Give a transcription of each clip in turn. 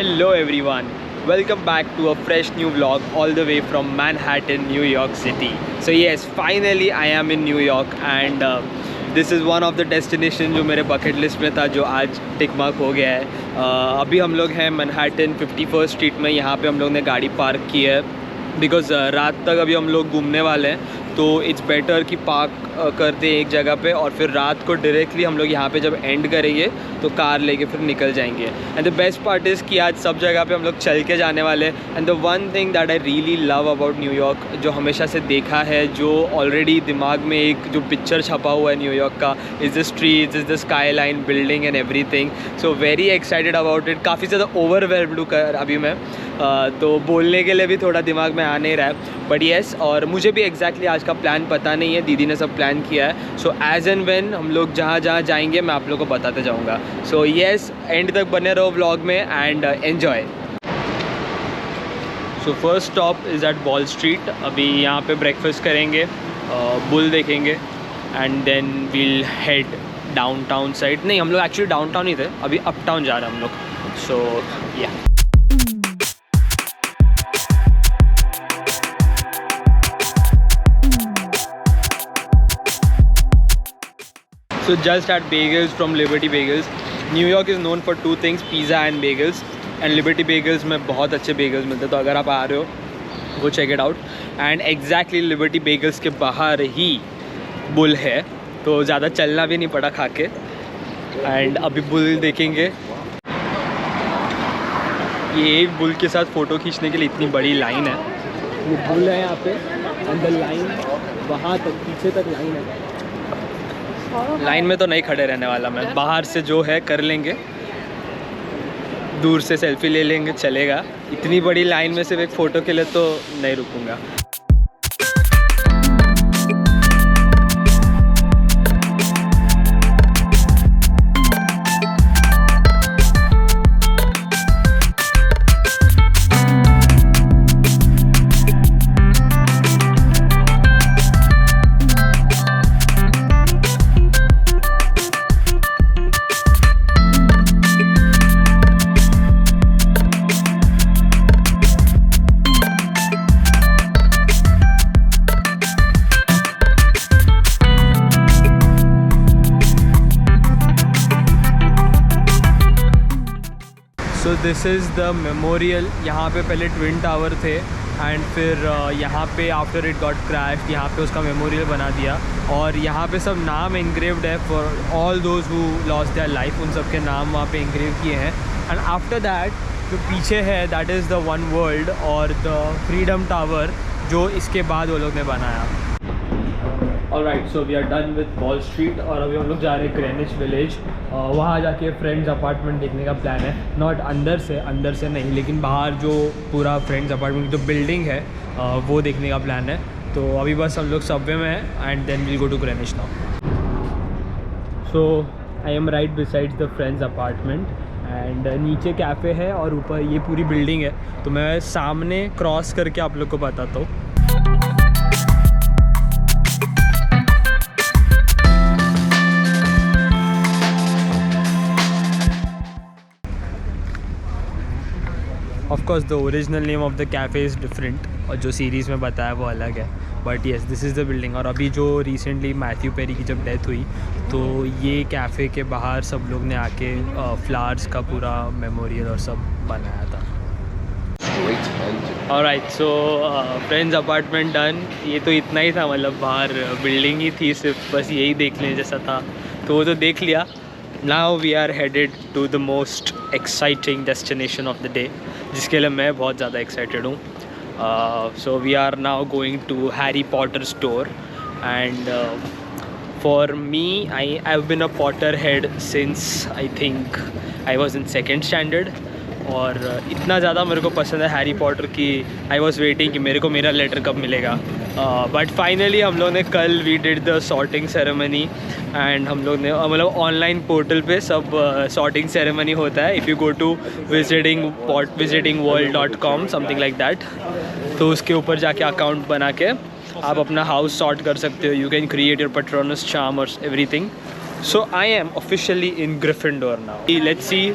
Hello everyone, welcome back to a fresh new vlog all the way from Manhattan, New York City. So yes, finally I am in New York and this is one of the destination जो मेरे bucket list में था जो आज tick mark हो गया है. अभी हम लोग हैं मैनहट्टन 51st स्ट्रीट में. यहाँ पे हम लोग ने गाड़ी पार्क की है बिकॉज़ रात तक अभी हम लोग घूमने वाले हैं, तो इट्स बेटर कि पार्क करते एक जगह पे और फिर रात को डायरेक्टली हम लोग यहाँ पे जब एंड करेंगे तो कार लेके फिर निकल जाएंगे. And the best part is कि आज सब जगह पे हम लोग चल के जाने वाले हैं. And the one thing that I really love about New York, जो हमेशा से देखा है, जो ऑलरेडी दिमाग में एक जो पिक्चर छपा हुआ है न्यूयॉर्क का, is the streets, is the sky line, building and everything. So very excited about it. काफ़ी ज़्यादा ओवरवेल्म्ड कर अभी मैं, तो बोलने के लिए भी थोड़ा दिमाग में आ नहीं रहा है. बट येस, और मुझे भी एग्जैक्टली आज का प्लान पता नहीं है, दीदी ने सब प्लान किया है. सो एज एंड व्हेन हम लोग जहाँ जहाँ जाएंगे मैं आप लोगों को बताते जाऊँगा. सो येस, एंड तक बने रहो व्लॉग में and enjoy. So first stop is at Wall Street. अभी यहाँ पे ब्रेकफास्ट करेंगे, बुल देखेंगे and then we'll head downtown side. नहीं, हम लोग एक्चुअली डाउनटाउन ही थे, अभी अपटाउन जा रहे हैं हम लोग. सो या So just at Bagels from Liberty Bagels. New York is known for two things, pizza and bagels. And Liberty Bagels में बहुत अच्छे bagels मिलते हैं, तो अगर आप आ रहे हो go check it out. And exactly Liberty Bagels के बाहर ही बुल है, तो ज़्यादा चलना भी नहीं पड़ा खा के. एंड अभी बुल देखेंगे. ये एक बुल के साथ फ़ोटो खींचने के लिए इतनी बड़ी लाइन है. ये बुल है यहाँ पे एंड द लाइन वहाँ तक, पीछे तक लाइन है. लाइन में तो नहीं खड़े रहने वाला मैं, बाहर से जो है कर लेंगे, दूर से सेल्फी ले लेंगे, चलेगा. इतनी बड़ी लाइन में सिर्फ एक फ़ोटो के लिए तो नहीं रुकूंगा. So this is the memorial. यहाँ पे पहले ट्विन टावर थे एंड फिर यहाँ पे आफ्टर इट गॉट क्रैश्ड यहाँ पे उसका मेमोरियल बना दिया. और यहाँ पे सब नाम इंग्रेव्ड है for all those who lost their life. उन सब के नाम वहाँ पे इंग्रेव किए हैं. एंड आफ्टर दैट जो पीछे है that is the One World और द फ्रीडम टावर, जो इसके बाद वो लोग ने बनाया. Alright, so we are done with Wall Street और अभी हम लोग जा रहे हैं ग्रेनिच विलेज. वहाँ जाके फ्रेंड्स अपार्टमेंट देखने का प्लान है. नॉट अंदर से नहीं, लेकिन बाहर जो पूरा फ्रेंड्स अपार्टमेंट की जो बिल्डिंग है वो देखने का प्लान है. तो अभी बस हम लोग सबवे में हैं and then we'll go to Greenwich now. So I am right besides the Friends apartment and नीचे कैफ़े है और ऊपर ये पूरी बिल्डिंग है. तो मैं सामने क्रॉस करके आप लोग को बताता हूँ. Of course the original name of the cafe is different और जो सीरीज़ में बताया वो अलग है. But yes, this is the building. और अभी जो रिसेंटली मैथ्यू पेरी की जब डेथ हुई तो ये कैफ़े के बाहर सब लोग ने आके फ्लावर्स का पूरा मेमोरियल और सब बनाया था. Alright, so friends apartment done. ये तो इतना ही था, मतलब बाहर बिल्डिंग ही थी सिर्फ, बस यही देखने जैसा था, तो वो तो देख लिया. Now we are headed to the most exciting destination of the day, जिसके लिए मैं बहुत ज़्यादा excited हूँ. So we are now going to Harry Potter store and for me, I've been a Potterhead since I think I was in 2nd standard. और इतना ज़्यादा मेरे को पसंद है हैरी पॉटर की. आई वॉज़ वेटिंग कि मेरे को मेरा लेटर कब मिलेगा. बट फाइनली हम लोग ने कल we did the sorting ceremony and हम लोग ने मतलब ऑनलाइन पोर्टल पे सब सॉर्टिंग सेरेमनी होता है. If you go to visitingworld.com something like that, तो उसके ऊपर जाके अकाउंट बना के आप अपना हाउस सॉर्ट कर सकते हो. You can create your patronus charm और everything. So I am officially in Gryffindor now. Let's see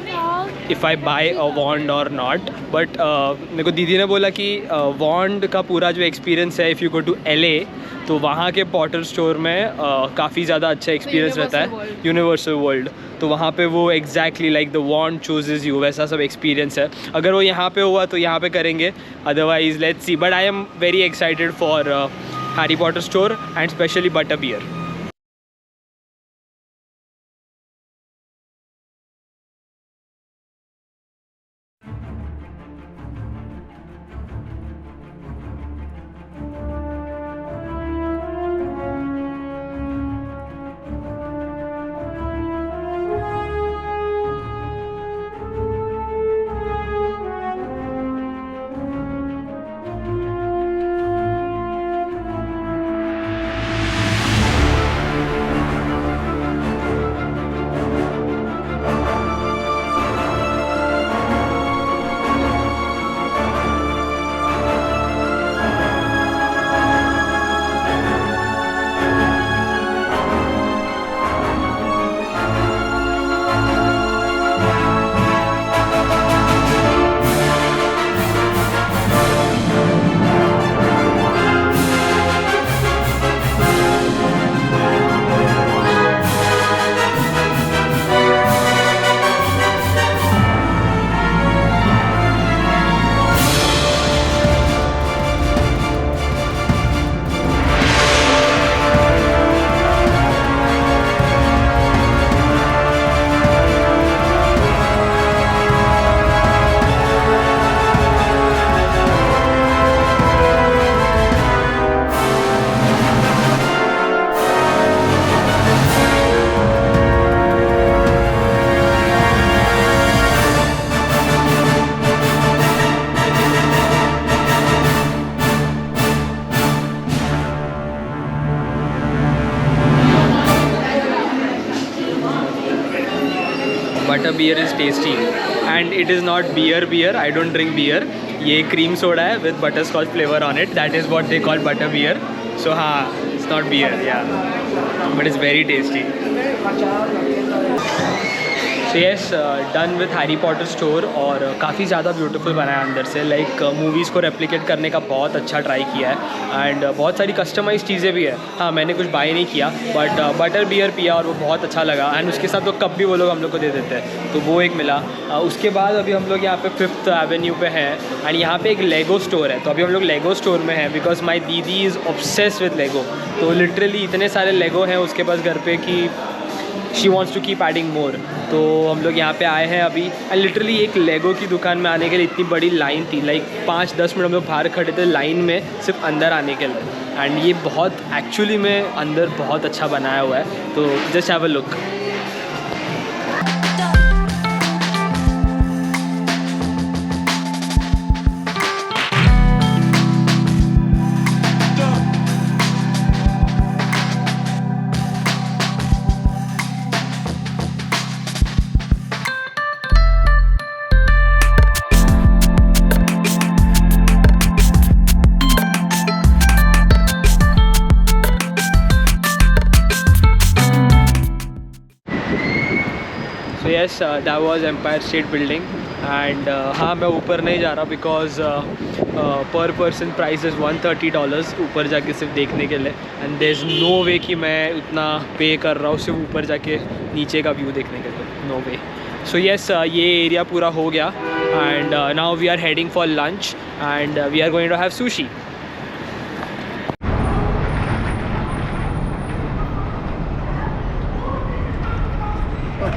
if I buy a wand or not. But मेरे को दीदी ने बोला कि wand का पूरा जो experience है, if you go to LA, तो वहाँ के पॉटर स्टोर में काफ़ी ज़्यादा अच्छा एक्सपीरियंस रहता है, यूनिवर्सल वर्ल्ड। तो वहाँ पे वो exactly like the wand chooses you, वैसा सब एक्सपीरियंस है। अगर वो यहाँ पे हुआ तो यहाँ पे करेंगे, otherwise let's see. But I am very excited for Harry Potter store and specially butter beer. Butter beer is tasty and it is not beer. I don't drink beer. ये cream soda है with butterscotch flavor on it. That is what they call butter beer. So हाँ, it's not beer, yeah, but it's very tasty. So yes, done with Harry Potter store. और काफ़ी ज़्यादा beautiful बना है अंदर से, like movies को replicate करने का बहुत अच्छा ट्राई किया है एंड बहुत सारी कस्टमाइज चीज़ें भी है। हाँ, मैंने कुछ बाय नहीं किया बट बटर बियर पिया और वो बहुत अच्छा लगा एंड उसके साथ तो कप भी वो लोग हम लोग को दे देते हैं, तो वो एक मिला। उसके बाद अभी हम लोग यहाँ पे 5th एवेन्यू पे हैं एंड यहाँ पे एक लेगो स्टोर है, तो अभी हम लोग लेगो स्टोर में हैं बिकॉज माई दीदी इज़ ऑब्सेस्ड विद लेगो। तो लिटरली इतने सारे लेगो हैं उसके पास घर पे कि she wants to keep adding more. तो हम लोग यहाँ पे आए हैं अभी एंड लिटरली एक लेगो की दुकान में आने के लिए इतनी बड़ी लाइन थी, लाइक 5-10 मिनट हम लोग बाहर खड़े थे लाइन में सिर्फ अंदर आने के लिए। एंड ये बहुत एक्चुअली में अंदर बहुत अच्छा बनाया हुआ है, तो just have a look. So yes, that was Empire State Building and हाँ मैं ऊपर नहीं जा रहा बिकॉज पर पर्सन प्राइस इज़ $130 ऊपर जाके सिर्फ देखने के लिए एंड देयर इज़ नो वे कि मैं उतना पे कर रहा हूँ सिर्फ ऊपर जाके नीचे का व्यू देखने के लिए, नो वे। सो येस, ये एरिया पूरा हो गया and now we are heading for lunch and we are going to have sushi.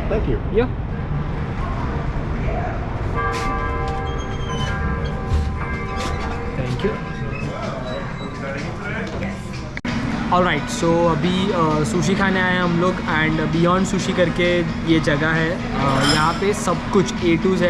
Thank you. Yeah. Thank you. Alright, so अभी सुशी खाने आए हैं हम लोग एंड बियॉन्ड सुशी करके ये जगह है। यहाँ पे सब कुछ A to Z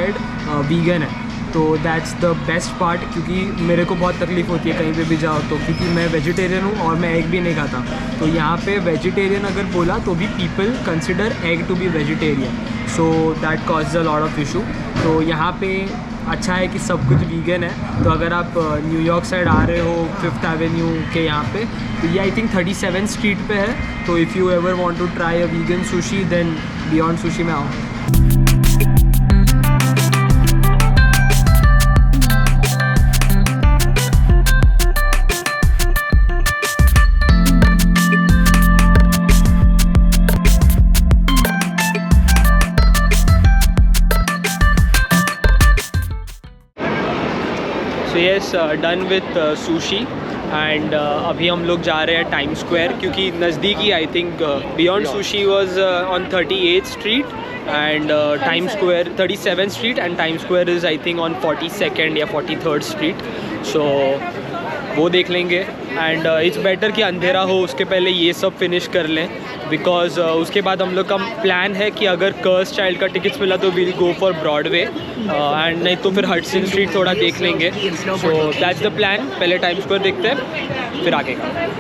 वीगन है, तो दैट्स द बेस्ट पार्ट, क्योंकि मेरे को बहुत तकलीफ़ होती है कहीं पे भी जाओ तो, क्योंकि मैं वेजिटेरियन हूँ और मैं एग भी नहीं खाता। तो यहाँ पे वेजिटेरियन अगर बोला तो भी people consider egg to be vegetarian, so that cause a lot of issue. तो यहाँ पे अच्छा है कि सब कुछ वीगन है। तो अगर आप न्यूयॉर्क साइड आ रहे हो 5th एवेन्यू के यहाँ पे, तो ये आई थिंक 37 स्ट्रीट पे है। तो if you ever want to try a vegan sushi then Beyond Sushi में आओ। So yes, done with sushi and अभी हम लोग जा रहे हैं टाइम स्क्वायर, क्योंकि नज़दीकी I think beyond sushi was on 38th street and time square 37th street and time square is I think on 42nd या 43rd स्ट्रीट। सो वो देख लेंगे एंड इट्स बेटर कि अंधेरा हो उसके पहले ये सब फिनिश कर लें, बिकॉज उसके बाद हम लोग का प्लान है कि अगर कर्स चाइल्ड का टिकट्स मिला तो we'll go for Broadway and नहीं तो फिर हडसन स्ट्रीट थोड़ा देख लेंगे। So that's the plan. पहले टाइम स्क्वायर देखते हैं फिर आगे का।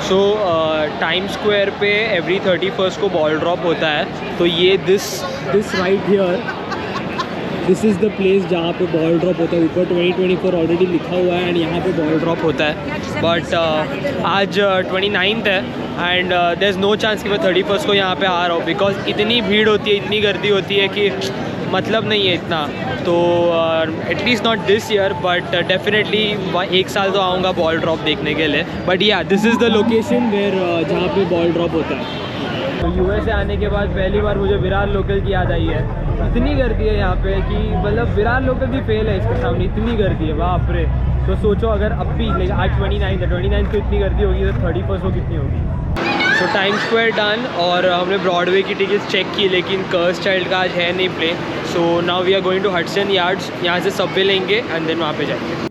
सो टाइम स्क्वायर पे एवरी 31st को बॉल ड्रॉप होता है। तो ये this right here, this is the place जहाँ पे बॉल ड्रॉप होता है। ऊपर 2024 ऑलरेडी लिखा हुआ है एंड यहाँ पे बॉल ड्रॉप होता है। बट आज 29th है and there is no chance कि मैं 31st को यहाँ पे आ रहा हूँ, बिकॉज इतनी भीड़ होती है, इतनी गर्दी होती है कि मतलब नहीं है इतना। तो at least not this year, but definitely एक साल तो आऊँगा बॉल ड्रॉप देखने के लिए। But yeah this is the location where जहाँ पे बॉल ड्रॉप होता है। तो यूएस से आने के बाद पहली बार मुझे विरार लोकल की याद आई है। इतनी गर्दी है यहाँ पे कि मतलब विरार लोकल भी फेल है इसके सामने, इतनी गर्दी है बाप रे। तो सोचो अगर अब भी आज 29 है, 29 को इतनी गर्दी होगी तो 31st को कितनी होगी। तो टाइम स्क्वायर डन और हमने ब्रॉडवे की टिकट्स चेक की, लेकिन कर्स चाइल्ड का आज है नहीं play. So now we are going to Hudson Yards, यहाँ से सबवे लेंगे एंड देन वहाँ पे जाएंगे।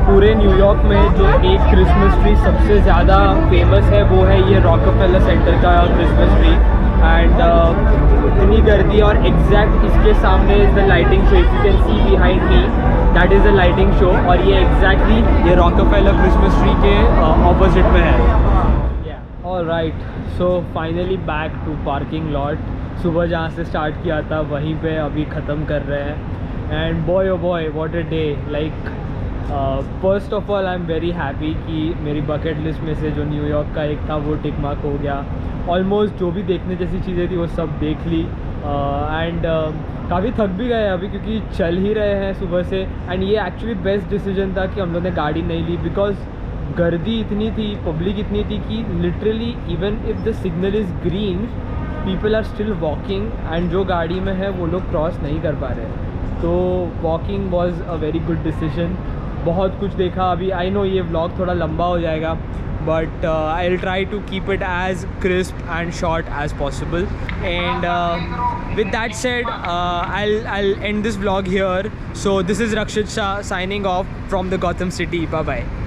पूरे न्यूयॉर्क में जो एक क्रिसमस ट्री सबसे ज़्यादा फेमस है वो है ये रॉकफेलर सेंटर का क्रिसमस ट्री। एंड इतनी गर्दी और एग्जैक्ट इसके सामने is the lighting show. If you can see behind me that is the lighting show, और ये एग्जैक्टली ये रॉकफेलर क्रिसमस ट्री के ऑपोजिट में है। Alright, so finally back to parking lot. सुबह जहाँ से स्टार्ट किया था वहीं पे अभी ख़त्म कर रहे हैं। And boy oh boy what a day. Like first of all I am very happy कि मेरी बकेट लिस्ट में से जो न्यूयॉर्क का एक था वो टिक मार्क हो गया। ऑलमोस्ट जो भी देखने जैसी चीज़ें थी वो सब देख ली। एंड काफ़ी थक भी गए अभी क्योंकि चल ही रहे हैं सुबह से। एंड ये एक्चुअली बेस्ट डिसीजन था कि हम लोग ने गाड़ी नहीं ली, बिकॉज गर्दी इतनी थी, पब्लिक इतनी थी कि literally even if the signal is green people are still walking, and जो गाड़ी में है वो लोग क्रॉस नहीं कर पा रहे। तो walking was a very good decision. बहुत कुछ देखा अभी। आई नो ये व्लॉग थोड़ा लंबा हो जाएगा, but I'll try to keep it as crisp and short as possible. And with that said, I'll end this vlog here. So this is Rakshit Shah signing off from the Gotham City. Bye bye.